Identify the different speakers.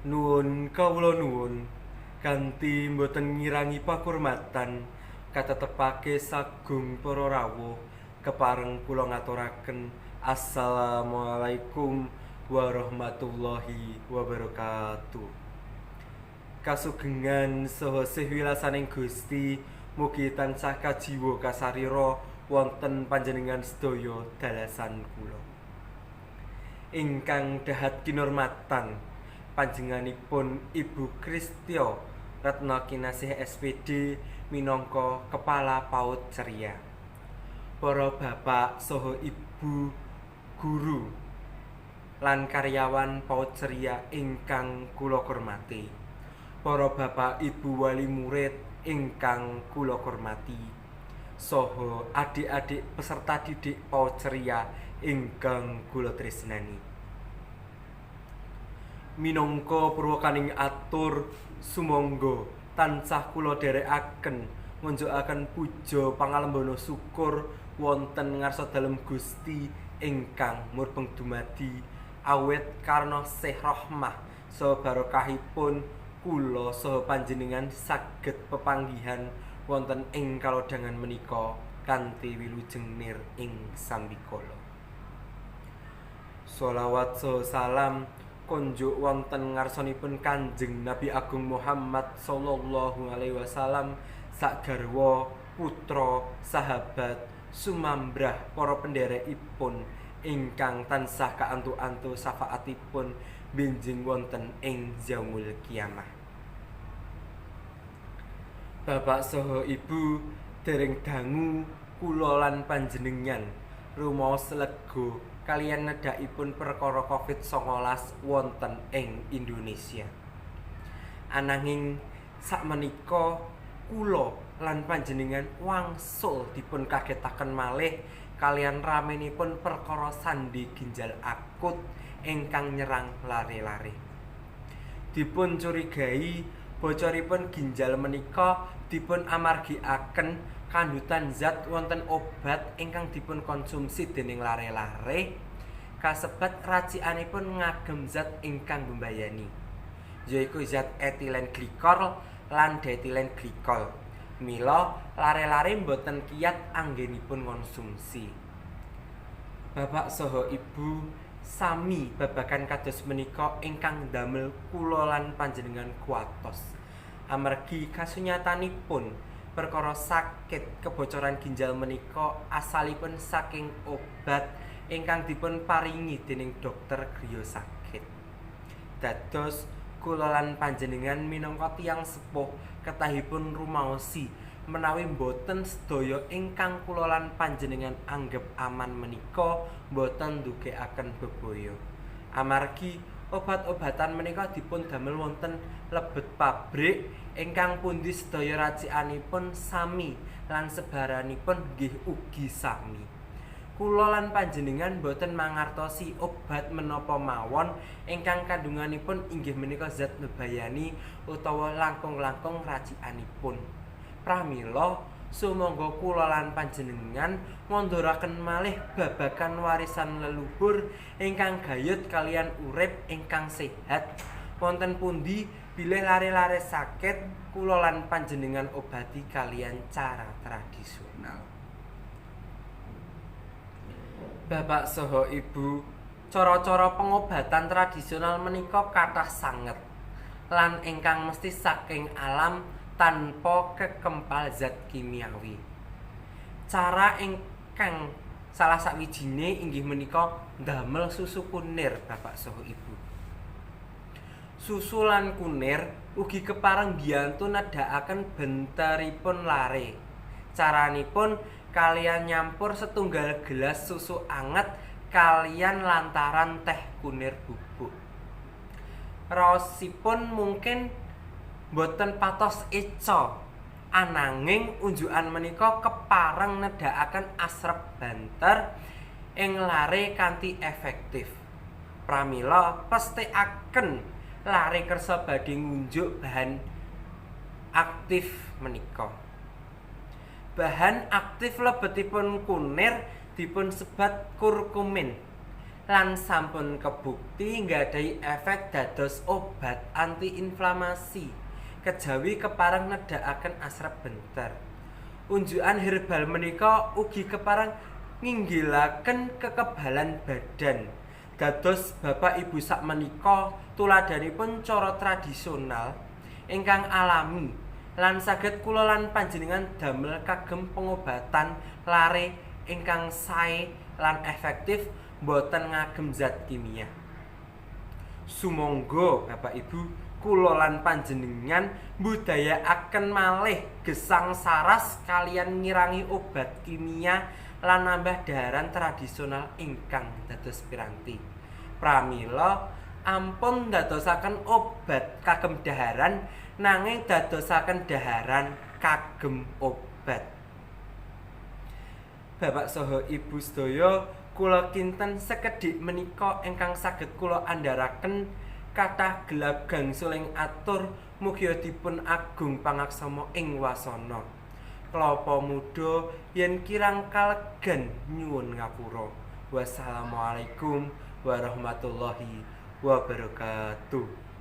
Speaker 1: Nuwun kawula nuwun kanthi mboten ngirangi pakurmatan katetepake sagung para rawuh kepareng kula ngaturaken assalamualaikum warahmatullahi wabarakatuh. Kasugengan saha sihwilasaning Gusti mugi tansah kajiwa kasarira wonten panjenengan sedaya dalasan kula. Ingkang dahat kinurmatan panjenenganipun Ibu Kristya Retna Kinasih SPD minangka Kepala PAUD Ceria. Para bapak saha ibu guru lan karyawan PAUD Ceria ingkang kula hormati. Para bapak ibu wali murid ingkang kula hormati. Saha adik-adik peserta didik PAUD Ceria ingkang kula tresnani. Minangka purwakaning atur sumangga tansah kula dherekaken ngunjukaken puja pangalembana syukur wonten ngarsa dalem Gusti ingkang murbeng dumadi awet karna sih rahmah saha barokahipun kula saha panjenengan saged pepanggihan wonten ing kalodhangan menika kanthi wilujeng nir ing sambikala. Sholawat saha salam konjuk wonten ngarsanipun Kanjeng Nabi Agung Muhammad sallallahu alaihi wasallam, sak garwa, putra, sahabat, sumambrah para pendherekipun ingkang tansah kaantu-antu syafaatipun benjing wonten ing yaumul kiamah. Bapak saha Ibu, dereng dangu kula lan panjenengan rumaos lega kaliyan nedhakipun perkara Covid-19 wonten ing Indonesia. Ananging sakmenika kula lan panjenengan wangsul dipun kagetaken malih kaliyan ramenipun perkara sandi ginjal akut ingkang nyerang lare-lare. Dipun curigai bocoripun ginjal menika dipun amargiaken kandhutan zat wonten obat ingkang dipun konsumsi dening lare-lare kasebat racikanipun ngagem zat ingkang mbebayani, yaiku zat etilen glikol lan dietilen glikol. Mila lare-lare mboten kiyat anggenipun konsumsi. Bapak saha Ibu sami babagan kados menika ingkang damel kula lan panjenengan kuatos amargi kasunyatanipun perkara sakit kebocoran ginjal menika asalipun saking obat ingkang dipun paringi dening dokter griya sakit. Dados kula lan panjenengan minangka tiyang sepuh ketahipun rumaosi menawi boten sedaya ingkang kula lan panjenengan anggep aman menika boten ndugekaken bebaya. Amargi obat-obatan menika dipun damel wonten lebet pabrik ingkang pundi sedaya racikanipun sami lan sebaranipun nggih ugi sami. Kula lan panjenengan boten mangartosi obat menapa mawon ingkang kandunganipun inggih menika zat mbebayani utawa langkung-langkung racikanipun. Pramila sumangga kula lan panjenengan ngandharaken malih babagan warisan leluhur ingkang gayut kaliyan urip ingkang sehat. Wonten pundi bilih lare-lare sakit kula lan panjenengan obati kaliyan cara tradisional. Bapak saha Ibu, cara-cara pengobatan tradisional menika kathah sanget lan ingkang mesti saking alam tanpa kekempal zat kimiawi. Cara ingkang salah sawijine inggih menika ndamel susu kunir, Bapak saha Ibu. Susu lan kunir ugi kepareng biyantu nedhakaken benteripun lare. Caranipun kaliyan nyampur setunggal gelas susu anget kaliyan lantaran teh kunir bubuk. Raosipun mungkin boten patos eca, ananging unjukan menika kepareng nedhakaken asrep banter ing lare kanthi efektif. Pramila pesthekaken lare kersa badhe ngunjuk bahan aktif menika. Bahan aktif lebetipun kunir dipun sebat kurkumin lan sampun kebukti nggadahi efek dados obat antiinflamasi, kejawi kepareng nedhakaken asrep benter. Unjukan herbal menika ugi kepareng nginggilaken kekebalan badan. Dados Bapak Ibu sakmenika tuladanipun cara tradisional ingkang alami lan saged kula lan panjenengan damel kagem pengobatan lare ingkang sae lan efektif boten ngagem zat kimia. Sumangga Bapak Ibu kula lan panjenengan mbudayakaken malih gesang saras kaliyan ngirangi obat kimia lan nambah daharan tradisional ingkang dados piranti. Pramila ampun dadosaken obat kagem daharan nanging dadosaken daharan kagem obat. Bapak saha Ibu sedaya, kula kinten sekedhik menika ingkang saged kula andharaken kathah gelap gangsuling atur mugia dipun agung pangaksama ing wasana. Klapa muda yen kirang kalegan nyuwun ngapura. Wassalamualaikum warahmatullahi wabarakatuh.